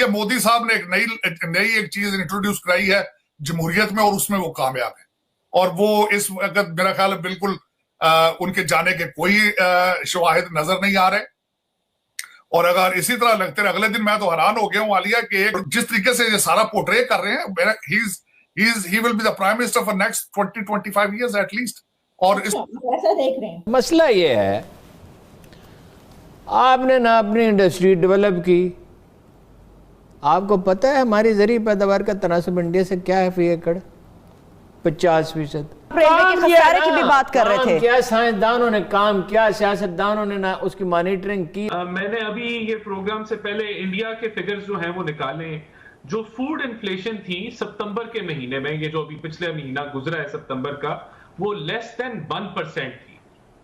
मोदी साहब ने एक नई एक चीज इंट्रोड्यूस कराई है जमहूरियत में, और उसमें वो कामयाब है। और वो इस वक्त मेरा ख्याल है बिल्कुल उनके जाने के कोई शवाहिद नजर नहीं आ रहे। और अगर इसी तरह लगते रहे, अगले दिन मैं तो हैरान हो गया हूं आलिया कि जिस तरीके से ये सारा पोर्ट्रे कर रहे हैं, he will be the prime minister for next 20-25 years at least. और ऐसा देख रहे हैं। मसला ये है, आपने ना अपनी इंडस्ट्री डेवलप की। आपको पता है हमारी ज़रिए पैदावार का तनासब इंडिया से क्या है फी एकड़? 50%। रेलवे के खसारे की भी बात कर रहे थे। क्या साइंसदानों ने काम किया, सियासतदानों ने ना उसकी मॉनिटरिंग की। मैंने अभी ये प्रोग्राम से पहले इंडिया के फिगर्स जो हैं वो निकाले। जो फूड इन्फ्लेशन थी सितंबर के महीने में, ये जो अभी पिछले महीना गुजरा है सितंबर का, वो लेस देन 1% थी।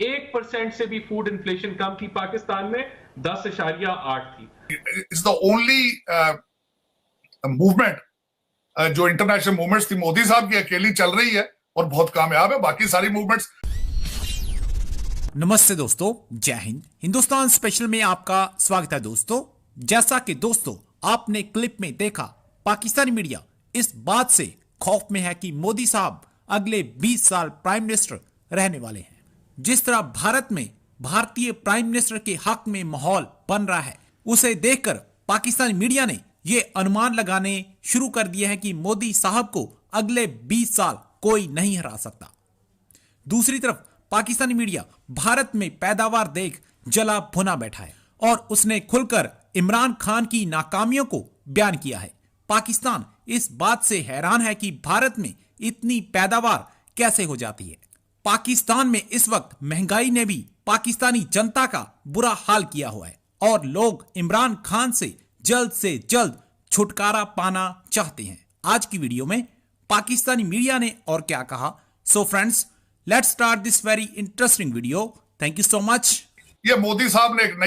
1% से भी फूड इन्फ्लेशन कम थी पाकिस्तान में, 10.8 थी। इट्स द ओनली मूवमेंट जो इंटरनेशनल मूवमेंट्स थी मोदी साहब की अकेली चल रही है और बहुत कामयाब है। बाकी सारी मूवमेंट्स। नमस्ते दोस्तों, जय हिंद। हिंदुस्तान स्पेशल में आपका स्वागत है दोस्तों। जैसा कि दोस्तों आपने क्लिप में देखा, पाकिस्तानी मीडिया इस बात से खौफ में है कि मोदी साहब अगले 20 साल प्राइम मिनिस्टर रहने वाले हैं। जिस तरह भारत में भारतीय प्राइम मिनिस्टर के हक में माहौल बन रहा है, उसे देखकर पाकिस्तानी मीडिया ने यह अनुमान लगाने शुरू कर दिया है कि मोदी साहब को अगले 20 साल कोई नहीं हरा सकता। दूसरी तरफ पाकिस्तानी मीडिया भारत में पैदावार देख जला भुना बैठा है और उसने खुलकर इमरान खान की नाकामियों को बयान किया है। पाकिस्तान इस बात से हैरान है कि भारत में इतनी पैदावार कैसे हो जाती है। पाकिस्तान में इस वक्त महंगाई ने भी पाकिस्तानी जनता का बुरा हाल किया हुआ है और लोग इमरान खान से जल्द छुटकारा पाना चाहते हैं। आज की वीडियो में पाकिस्तानी मीडिया ने और क्या कहा, so friends let's start this very interesting video. Thank you so much. ये मोदी साहब ने एक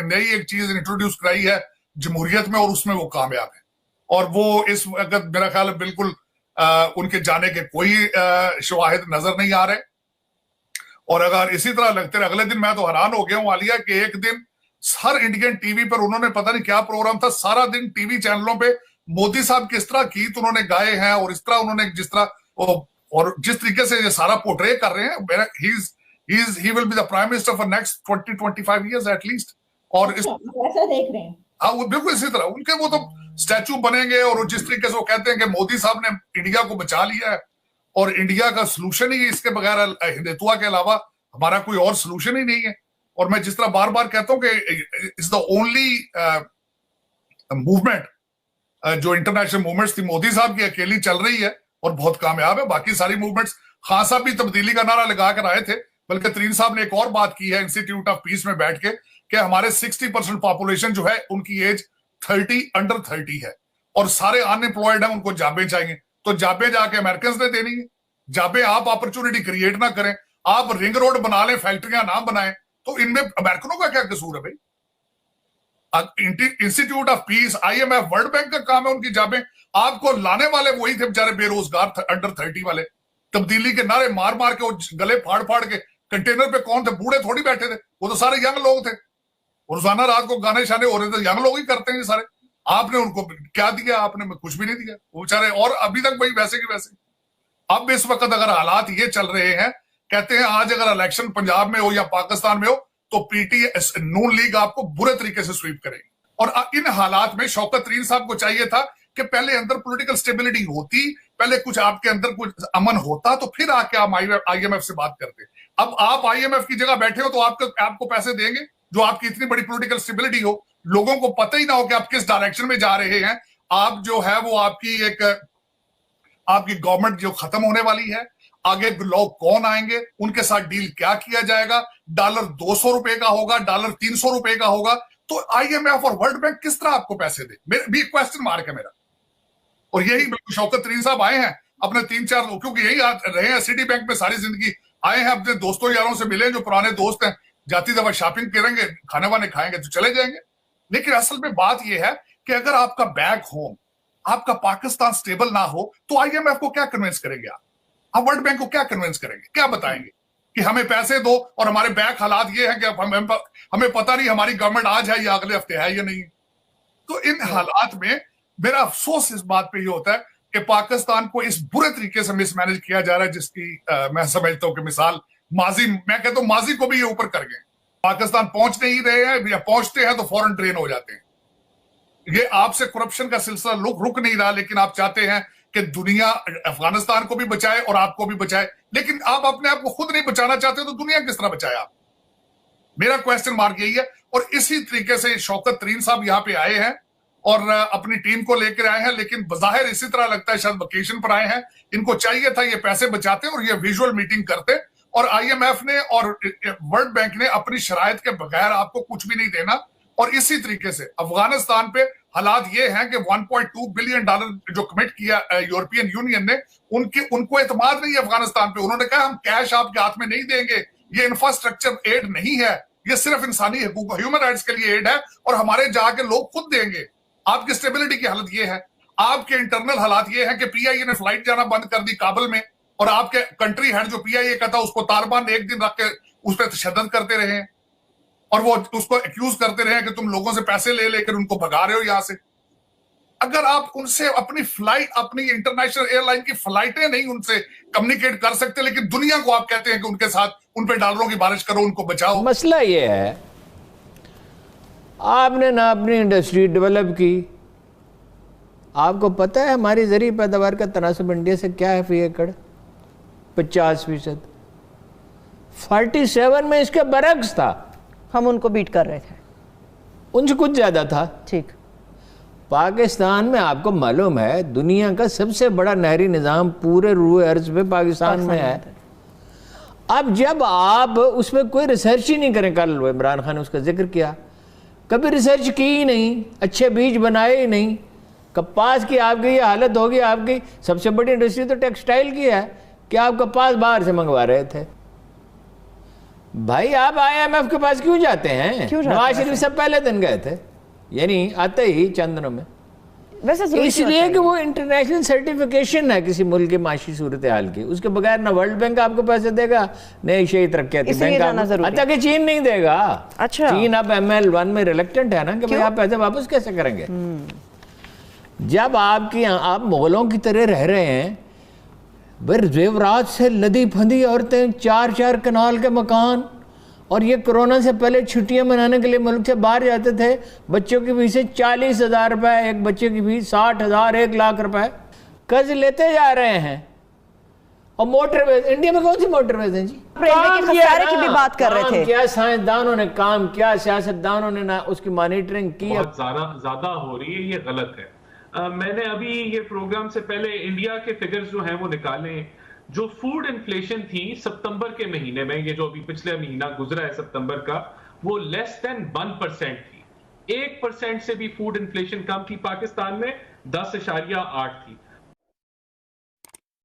नई एक चीज इंट्रोड्यूस कराई है जमहूरियत में, और उसमें वो कामयाब है। और वो इस वक्त मेरा ख्याल है बिल्कुल उनके जाने के कोई शवाहिद नजर नहीं आ रहे। और अगर इसी तरह लगते रहे, अगले दिन मैं तो हैरान हो गया हूं आलिया कि एक दिन हर इंडियन टीवी पर उन्होंने पता नहीं क्या प्रोग्राम था, सारा दिन टीवी चैनलों पे मोदी साहब किस तरह गीत उन्होंने गाए हैं और इस तरह उन्होंने जिस तरह और जिस तरीके से ये सारा पोर्ट्रे कर रहे हैं, he will be the prime minister for next 20-25 years at least. और ऐसा देख रहे हैं। हाँ, वो बिल्कुल इसी तरह उनके वो तो स्टैचू बनेंगे। और जिस तरीके से वो कहते हैं कि मोदी साहब ने इंडिया को बचा लिया है और इंडिया का सोल्यूशन ही इसके बगैर हिंदुत्व के अलावा हमारा कोई और सोल्यूशन ही नहीं है। और मैं जिस तरह बार बार कहता हूं कि इट्स द ओनली मूवमेंट जो इंटरनेशनल मूवमेंट्स थी मोदी साहब की अकेली चल रही है और बहुत कामयाब है। बाकी सारी मूवमेंट्स, खान साहब भी तब्दीली का नारा लगा कर आए थे, बल्कि तरीन साहब ने एक और बात की है इंस्टीट्यूट ऑफ पीस में बैठ के कि हमारे 60% पॉपुलेशन जो है उनकी एज अंडर 30 है और सारे अनएम्प्लॉयड हैं, उनको जाबे चाहिए। तो जाबे जाके अमेरिकन ने देनी है। जाबे आप अपॉर्चुनिटी क्रिएट ना करें, आप रिंग रोड बना लें, फैक्ट्रियां ना बनाएं, तो इनमें अमेरिकनों का क्या कसूर है भाई? Institute of peace, IMF, world bank का काम है उनकी जाबें। आपको लाने वाले वही थे बेचारे बेरोजगार अंडर 30 वाले। तब्दीली के नारे मार मार के वो गले फाड़ फाड़ के कंटेनर पे कौन थे? बूढ़े थोड़ी बैठे थे, वो तो सारे यंग लोग थे। रोजाना रात को गाने शाने हो रहे थे, यंग लोग ही करते हैं सारे। आपने उनको क्या दिया? आपने कुछ भी नहीं दिया, वो बेचारे और अभी तक वही वैसे की वैसे। अब इस वक्त अगर हालात ये चल रहे हैं, कहते हैं आज अगर इलेक्शन पंजाब में हो या पाकिस्तान में हो तो PTS नून लीग आपको बुरे तरीके से स्वीप करेगी। और इन हालात में शौकत तरीन साहब को चाहिए था कि पहले अंदर पॉलिटिकल स्टेबिलिटी होती, पहले कुछ आपके अंदर कुछ अमन होता, तो फिर आके आप IMF से बात करते। अब आप IMF की जगह बैठे हो तो आपको पैसे देंगे जो आपकी इतनी बड़ी पॉलिटिकल स्टेबिलिटी हो, लोगों को पता ही ना हो कि आप किस डायरेक्शन में जा रहे हैं। आप जो है वो आपकी गवर्नमेंट जो खत्म होने वाली है, आगे लोग कौन आएंगे, उनके साथ डील क्या किया जाएगा, डॉलर 200 रुपए का होगा, डॉलर 300 रुपए का होगा, तो IMF और वर्ल्ड बैंक किस तरह आपको पैसे दे? भी क्वेश्चन मार्क है मेरा। और यही बिल्कुल शौकत तरीन साहब आए हैं अपने 3-4 लोग, क्योंकि यही रहे हैं सिटी बैंक में सारी जिंदगी, आए हैं अपने दोस्तों यारों से मिले जो पुराने दोस्त हैं, जाती दफा शॉपिंग करेंगे, खाने वाने खाएंगे तो चले जाएंगे। लेकिन असल में बात यह है कि अगर आपका बैक होम, आपका पाकिस्तान स्टेबल ना हो तो IMF को क्या कन्विंस करेंगे आप वर्ल्ड बैंक को क्या कन्विंस करेंगे? क्या बताएंगे कि हमें पैसे दो और हमारे बैक हालात ये हैं कि हमें पता नहीं हमारी गवर्नमेंट आज है या अगले हफ्ते है या नहीं। तो इन हालात में मेरा अफसोस इस बात पे ही होता है कि पाकिस्तान को इस बुरे तरीके से मिसमैनेज किया जा रहा है, जिसकी मैं समझता हूं कि मिसाल माजी, मैं कहता हूं माजी को भी ये ऊपर कर गए। पाकिस्तान पहुंच नहीं रहे हैं, या पहुंचते हैं तो फौरन ड्रेन हो जाते हैं। ये आपसे करप्शन का सिलसिला रुक नहीं रहा, लेकिन आप चाहते हैं कि दुनिया अफगानिस्तान को भी बचाए और आपको भी बचाए, लेकिन आप अपने आप को खुद नहीं बचाना चाहते तो दुनिया किस तरह बचाए आप? मेरा क्वेश्चन मार्क यही है। और इसी तरीके से शौकत तरीन साहब यहाँ पे आए हैं और अपनी टीम को लेकर आए हैं, लेकिन बजाहिर इसी तरह लगता है शायद वेकेशन पर आए हैं। इनको चाहिए था ये पैसे बचाते और ये विजुअल मीटिंग करते, और IMF ने और वर्ल्ड बैंक ने अपनी शराइत के बगैर आपको कुछ भी नहीं देना। और इसी तरीके से अफगानिस्तान पे हालात ये हैं कि $1.2 बिलियन जो कमिट किया यूरोपियन यूनियन ने, उनको एतमाद नहीं है अफगानिस्तान पे। उन्होंने कहा हम कैश आपके हाथ में नहीं देंगे, ये इंफ्रास्ट्रक्चर एड नहीं है, ये सिर्फ इंसानी हकूक ह्यूमन राइट्स के लिए एड है, और हमारे जाके लोग खुद देंगे। आपकी स्टेबिलिटी की हालत ये है। आपके इंटरनल हालात ये है कि PIA ने फ्लाइट जाना बंद कर दी काबुल में, और आपके कंट्री हेड जो PIA का था उसको तालिबान ने एक दिन रख के उस पर तशद्दुद करते रहे हैं, और वो उसको एक्यूज करते रहे कि तुम लोगों से पैसे ले लेकर उनको भगा रहे हो यहां से। अगर आप उनसे अपनी फ्लाइट, अपनी इंटरनेशनल एयरलाइन की फ्लाइटें नहीं उनसे कम्युनिकेट कर सकते, लेकिन दुनिया को आप कहते हैं कि उनके साथ उन पे डॉलरों की बारिश करो, उनको बचाओ। मसला ये है, आपने ना अपनी इंडस्ट्री डेवलप की। आपको पता है हमारी ज़रूरी पैदावार का तनासब इंडिया से क्या है फी एकड़? 50%। 47 में इसका बरक्स था, हम उनको बीट कर रहे थे, उनसे कुछ ज़्यादा था। ठीक। पाकिस्तान में आपको मालूम है दुनिया का सबसे बड़ा नहरी निज़ाम पूरे रूए अर्ज पे पाकिस्तान में है। अब जब आप उसमें कोई रिसर्च ही नहीं करें, कल इमरान खान ने उसका जिक्र किया, कभी रिसर्च की ही नहीं, अच्छे बीज बनाए ही नहीं। कपास की आपकी ये हालत होगी, आपकी सबसे बड़ी इंडस्ट्री तो टेक्सटाइल की है कि आप कपास बाहर से मंगवा रहे थे। भाई आप IMF के पास क्यों जाते हैं? नवाज शरीफ से पहले दिन गए थे, यानी आते ही चंद दिनों में। वैसे इसलिए कि वो इंटरनेशनल सर्टिफिकेशन है किसी मुल्क की माशी सूरत हाल की, उसके बगैर ना वर्ल्ड बैंक आपको पैसे देगा, न एशियाई तरक्याती बैंक आपको। अच्छा कि चीन नहीं देगा? अच्छा, चीन अब ML1 में रिलेक्टेंट है ना कि भाई आप पैसे वापस कैसे करेंगे? जब आपकी आप मुगलों की तरह रह रहे हैं, जेवरात से लदी फंदी औरतें, 4-4 कनाल के मकान, और ये कोरोना से पहले छुट्टियां मनाने के लिए मुल्क से बाहर जाते थे। बच्चों की फीसें 40,000 रुपए, एक बच्चे की फीस 60,000, 1 लाख रुपए कर्ज लेते जा रहे हैं। और मोटरवेज, इंडिया में कौन सी मोटरवेज हैं जी? रेलवे के खसारे की भी बात कर रहे थे। क्या साइंसदानों ने काम किया, सियासतदानों ने ना उसकी मॉनिटरिंग की। बहुत ज्यादा हो रही है, ये गलत है। मैंने अभी ये प्रोग्राम से पहले इंडिया के फिगर्स जो हैं वो निकाले। जो फूड इन्फ्लेशन थी सितंबर के महीने में, ये जो अभी पिछले महीना गुजरा है सितंबर का, वो लेस देन 1% थी। 1% से भी फूड इन्फ्लेशन कम थी पाकिस्तान में, 10.8 थी।